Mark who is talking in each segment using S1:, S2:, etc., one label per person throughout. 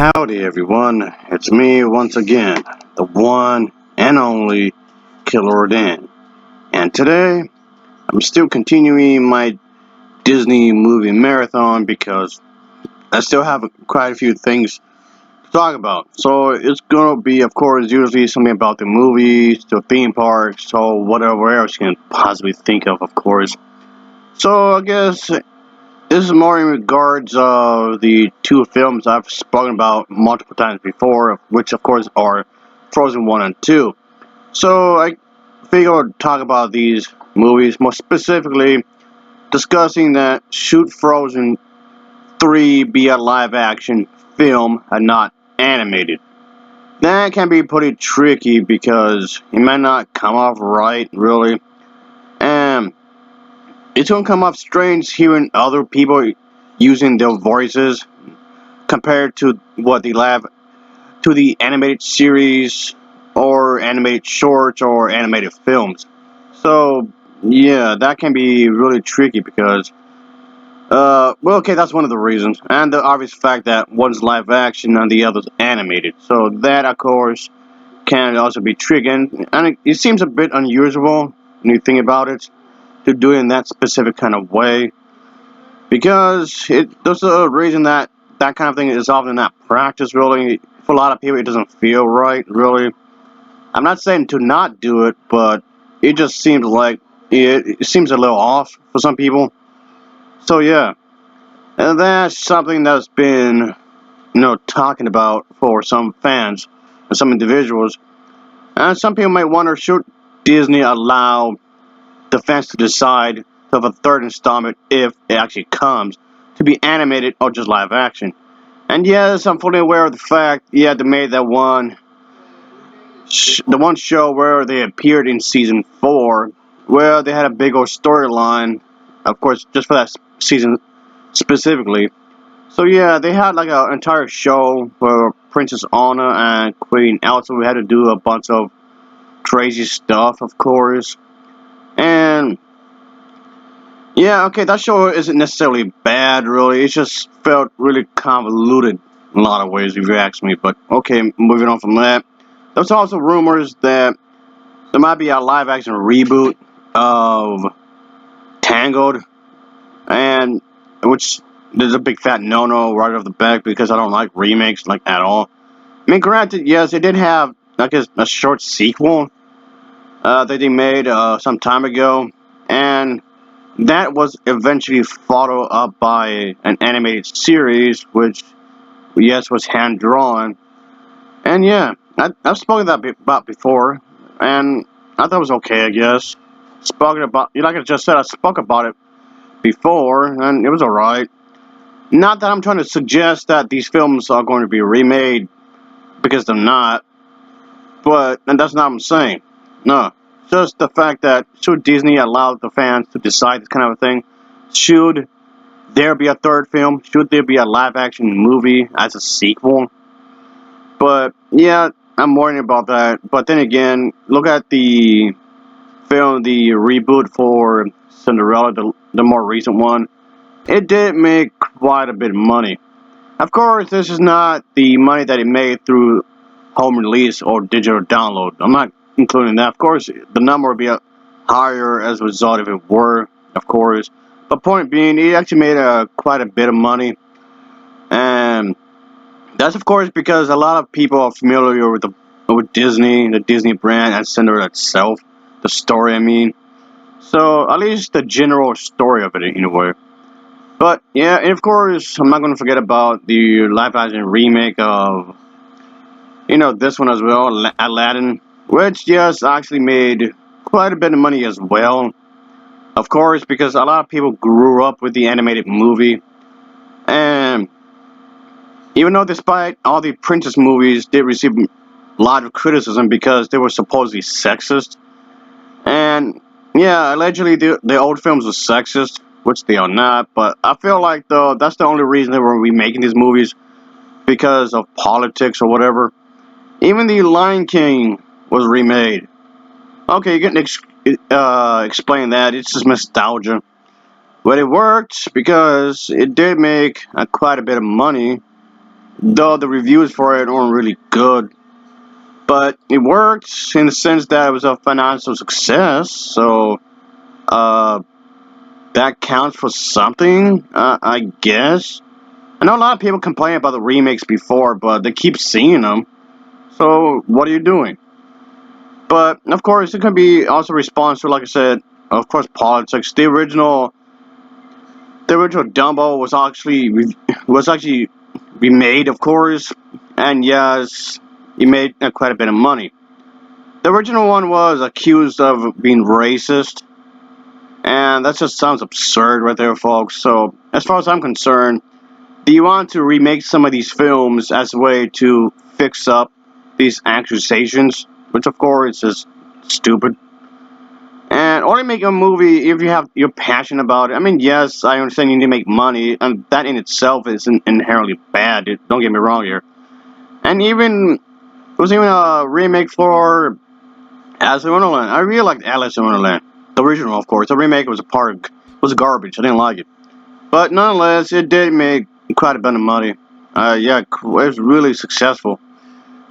S1: Howdy everyone, it's me once again, the one and only Killer Dan. And today, I'm still continuing my Disney movie marathon because I still have quite a few things to talk about. So it's gonna be, of course, usually something about the movies, the theme parks, or whatever else you can possibly think of course. So I guess this is more in regards of the two films I've spoken about multiple times before, which of course are Frozen 1 and 2. So I figured I'd talk about these movies, more specifically discussing that should Frozen 3 be a live action film and not animated. That can be pretty tricky because it might not come off right, really. And it's gonna come off strange hearing other people using their voices compared to what the lab to the animated series or animated shorts or animated films. So yeah, that can be really tricky because well, okay, that's one of the reasons, and the obvious fact that one's live action and the other's animated. So that, of course, can also be tricky, and it seems a bit unusual when you think about it to do it in that specific kind of way. Because there's a reason that that kind of thing is often not practiced, really. For a lot of people, it doesn't feel right, really. I'm not saying to not do it, but it just seems like it seems a little off for some people. So, yeah. And that's something that's been, talking about for some fans and some individuals. And some people might wonder, should Disney allow the fans to decide of a third installment, if it actually comes, to be animated or just live action? And yes, I'm fully aware of the fact, yeah, they made that the one show where they appeared in season 4, where they had a big old storyline, of course, just for that season specifically. So yeah, they had like an entire show where Princess Anna and Queen Elsa had to do a bunch of crazy stuff, of course. And yeah, okay, that show isn't necessarily bad, really. It just felt really convoluted in a lot of ways, if you ask me. But okay, moving on from that. There's also rumors that there might be a live action reboot of Tangled, and which there's a big fat no right off the bat because I don't like remakes like at all. I mean, granted, yes, it did have like a short sequel that they made some time ago, and that was eventually followed up by an animated series, which, yes, was hand drawn. And yeah, I've spoken about before, and I thought it was okay, I guess. Spoken about, like I just said, I spoke about it before, and it was alright. Not that I'm trying to suggest that these films are going to be remade, because they're not, and that's not what I'm saying. No. Just the fact that should Disney allow the fans to decide this kind of a thing? Should there be a third film? Should there be a live action movie as a sequel? But yeah, I'm worrying about that. But then again, look at the film, the reboot for Cinderella, the more recent one. It did make quite a bit of money. Of course, this is not the money that it made through home release or digital download. I'm not including that. Of course, the number would be higher as a result if it were, of course. But point being, it actually made quite a bit of money. And that's, of course, because a lot of people are familiar with Disney, the Disney brand, and Cinderella itself. The story, I mean. So, at least the general story of it, in a way. But, yeah, and of course, I'm not going to forget about the live action remake of, this one as well, Aladdin, which, yes, actually made quite a bit of money as well. Of course, because a lot of people grew up with the animated movie. And even though despite all the princess movies did receive a lot of criticism because they were supposedly sexist. And yeah, allegedly the old films were sexist, which they are not. But I feel like though that's the only reason they were remaking these movies, because of politics or whatever. Even the Lion King was remade. Okay, you can explain that. It's just nostalgia. But it worked because it did make quite a bit of money. though the reviews for it weren't really good. But it worked in the sense that it was a financial success, so uh, that counts for something, I guess. I know a lot of people complain about the remakes before, but they keep seeing them. So what are you doing? But of course, it can be also response to, like I said, of course, politics. The original Dumbo was actually remade, of course, and yes, it made quite a bit of money. The original one was accused of being racist, and that just sounds absurd right there, folks. So, as far as I'm concerned, do you want to remake some of these films as a way to fix up these accusations? Which, of course, is stupid. And only make a movie if you're passionate about it. I mean, yes, I understand you need to make money, and that in itself isn't inherently bad. Don't get me wrong here. And even there was even a remake for Alice in Wonderland. I really liked Alice in Wonderland, the original, of course. The remake was garbage. I didn't like it, but nonetheless, it did make quite a bit of money. Yeah, it was really successful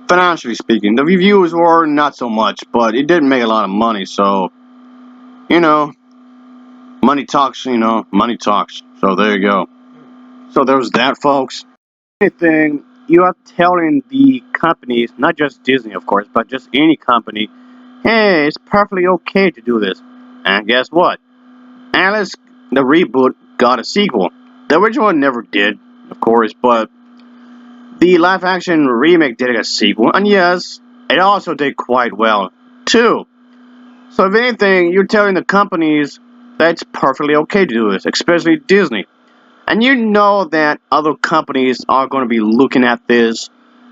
S1: financially speaking. The reviews were not so much, but it did make a lot of money. So you know, money talks. Money talks. So there you go. So there's that, folks. Anything you are telling the companies, not just Disney, of course, but just any company, hey, it's perfectly okay to do this. And guess what? Alice, the reboot, got a sequel. The original one never did, of course, but the live action remake did get a sequel, and yes, it also did quite well, too. So, if anything, you're telling the companies that it's perfectly okay to do this, especially Disney. And you know that other companies are going to be looking at this,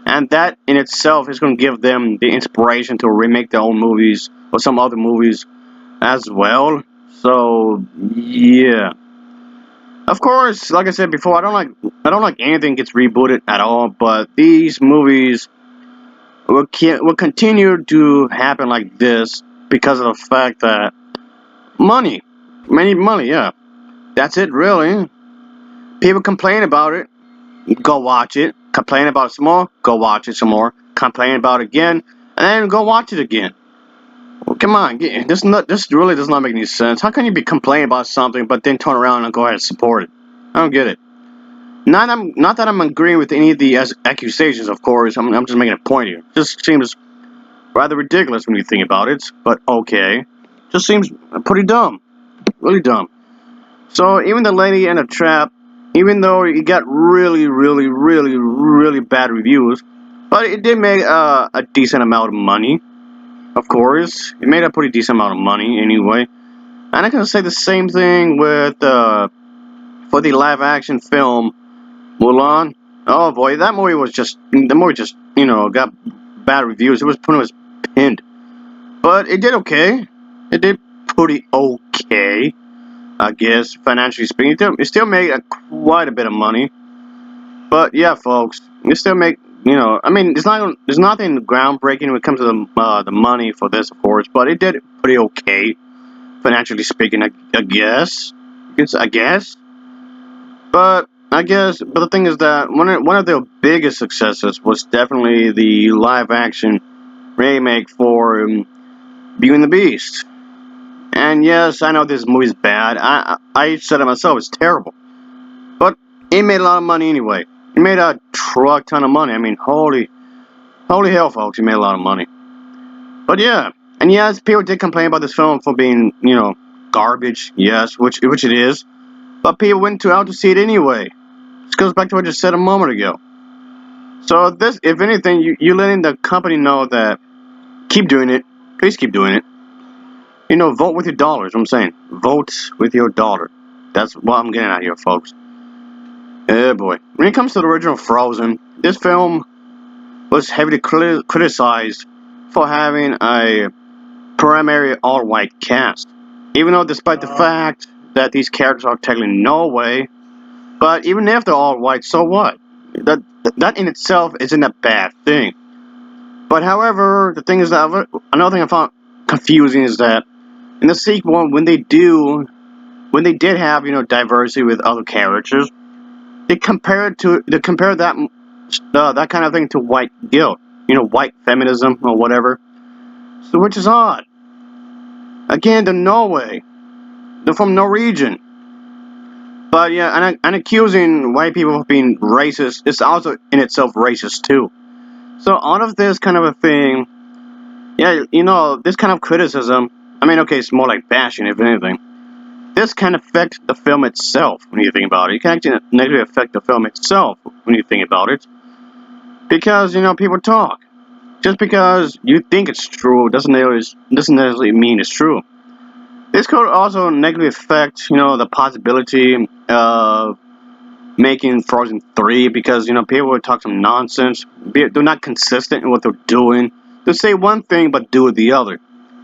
S1: and that in itself is going to give them the inspiration to remake their own movies or some other movies as well. So, yeah. Of course, like I said before, I don't like anything gets rebooted at all, but these movies will continue to happen like this because of the fact that money, many money, yeah. That's it, really. People complain about it, go watch it. Complain about it some more, go watch it some more. Complain about it again, and then go watch it again. Well, come on, this really does not make any sense. How can you be complaining about something but then turn around and go ahead and support it? I don't get it. Not that I'm agreeing with any of the accusations, of course. I'm just making a point here. Just seems rather ridiculous when you think about it, but okay. Just seems pretty dumb. Really dumb. So even the lady in a trap, even though it got really, really, really, really bad reviews, but it did make a decent amount of money. Of course, it made a pretty decent amount of money anyway. And I can say the same thing with for the live action film Mulan. Oh boy, the movie just got bad reviews. It was pretty much pinned, but it did okay. It did pretty okay. I guess, financially speaking. It still made quite a bit of money. But yeah, folks, it still make, I mean, there's nothing groundbreaking when it comes to the money for this, of course, but it did pretty okay, financially speaking, I guess. I guess. But the thing is that one of their biggest successes was definitely the live action remake for Beauty and the Beast. And yes, I know this movie's bad. I said it myself, it's terrible. But it made a lot of money anyway. It made a truck ton of money. I mean, holy hell, folks, it made a lot of money. But yeah, and yes, people did complain about this film for being, garbage. Yes, which it is. But people went out to see it anyway. This goes back to what I just said a moment ago. So this, if anything, you letting the company know that keep doing it. Please keep doing it. Vote with your dollars. I'm saying, vote with your dollar. That's what I'm getting at here, folks. Yeah, boy. When it comes to the original Frozen, this film was heavily criticized for having a primary all-white cast. Even though, despite the fact that these characters are technically Norway, but even if they're all white, so what? That in itself isn't a bad thing. But however, the thing is that another thing I found confusing is that in the sequel, when they did have diversity with other characters, they compare that that kind of thing to white guilt, white feminism or whatever. So, which is odd. Again, they're Norway. They're from Norwegian. But yeah, and accusing white people of being racist is also in itself racist too. So out of this kind of a thing, yeah, this kind of criticism. I mean, okay, it's more like bashing, if anything. This can affect the film itself when you think about it. It can actually negatively affect the film itself when you think about it, because people talk. Just because you think it's true doesn't necessarily mean it's true. This could also negatively affect the possibility of making Frozen 3 because people would talk some nonsense. They're not consistent in what they're doing. They say one thing but do the other.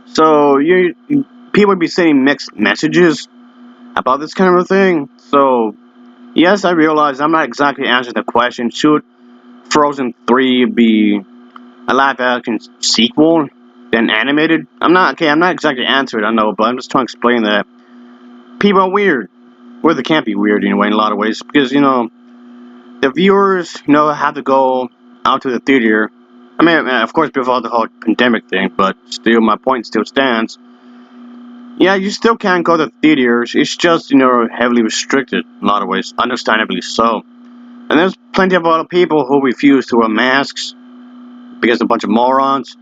S1: So people would be sending mixed messages about this kind of a thing. So yes, I realize I'm not exactly answering the question. Should Frozen 3 be a live action sequel than animated? I'm not exactly answering it, I know, but I'm just trying to explain that people are weird. Well, they can't be weird anyway in a lot of ways because the viewers have to go out to the theater. I mean, of course, before the whole pandemic thing, but still, my point still stands. Yeah, you still can't go to theaters. It's just heavily restricted in a lot of ways, understandably so. And there's plenty of other people who refuse to wear masks because they're a bunch of morons.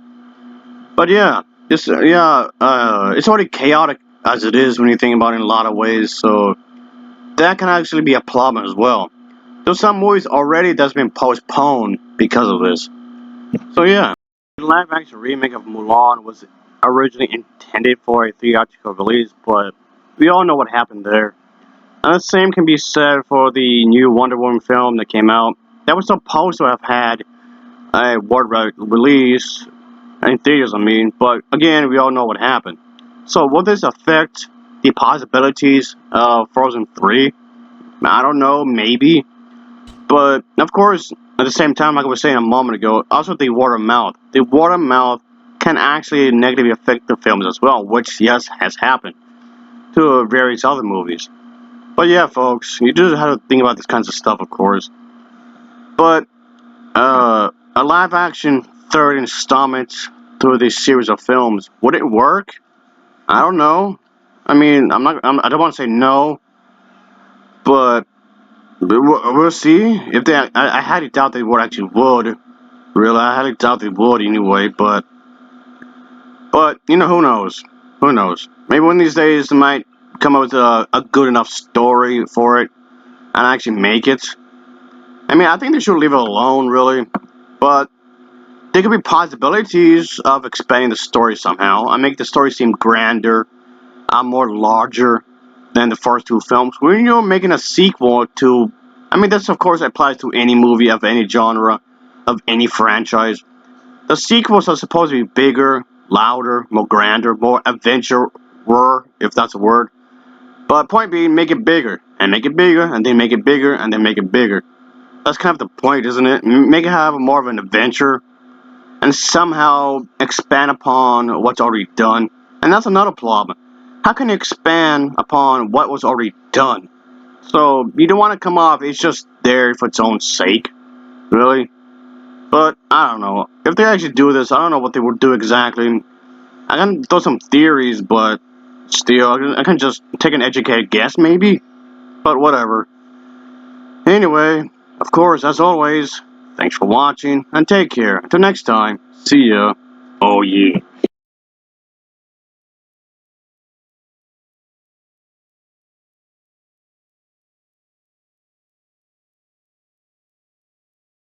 S1: But yeah, it's already chaotic as it is when you think about it in a lot of ways. So that can actually be a problem as well. There's some movies already that's been postponed because of this. So yeah, the live action remake of Mulan was originally intended for a theatrical release, but we all know what happened there. And the same can be said for the new Wonder Woman film that came out. That was supposed to have had a worldwide release in theaters, I mean, but again, we all know what happened. So will this affect the possibilities of Frozen 3? I don't know, maybe. But, of course, at the same time, like I was saying a moment ago, also the word of mouth. The word of mouth can actually negatively affect the films as well, which, yes, has happened to various other movies. But yeah, folks, you do have to think about this kinds of stuff, of course. But, a live action third installment through this series of films, would it work? I don't know. I mean, I don't want to say no, but we'll see. If they, I highly doubt they would actually would. Really, I highly doubt they would anyway. But who knows? Who knows? Maybe one of these days they might come up with a good enough story for it and actually make it. I mean, I think they should leave it alone, really. But there could be possibilities of expanding the story somehow and make the story seem grander, more larger than the first two films. When you're making a sequel to, I mean, this of course applies to any movie of any genre, of any franchise. The sequels are supposed to be bigger, louder, more grander, more adventure, if that's a word. But point being, make it bigger, and make it bigger, and then make it bigger, and then make it bigger. That's kind of the point, isn't it? Make it have more of an adventure, and somehow expand upon what's already done. And that's another problem. How can you expand upon what was already done? So you don't want to come off, it's just there for its own sake, really. But I don't know. If they actually do this, I don't know what they would do exactly. I can throw some theories, but still, I can just take an educated guess, maybe. But whatever. Anyway, of course, as always, thanks for watching, and take care. Until next time, see ya. Oh yeah.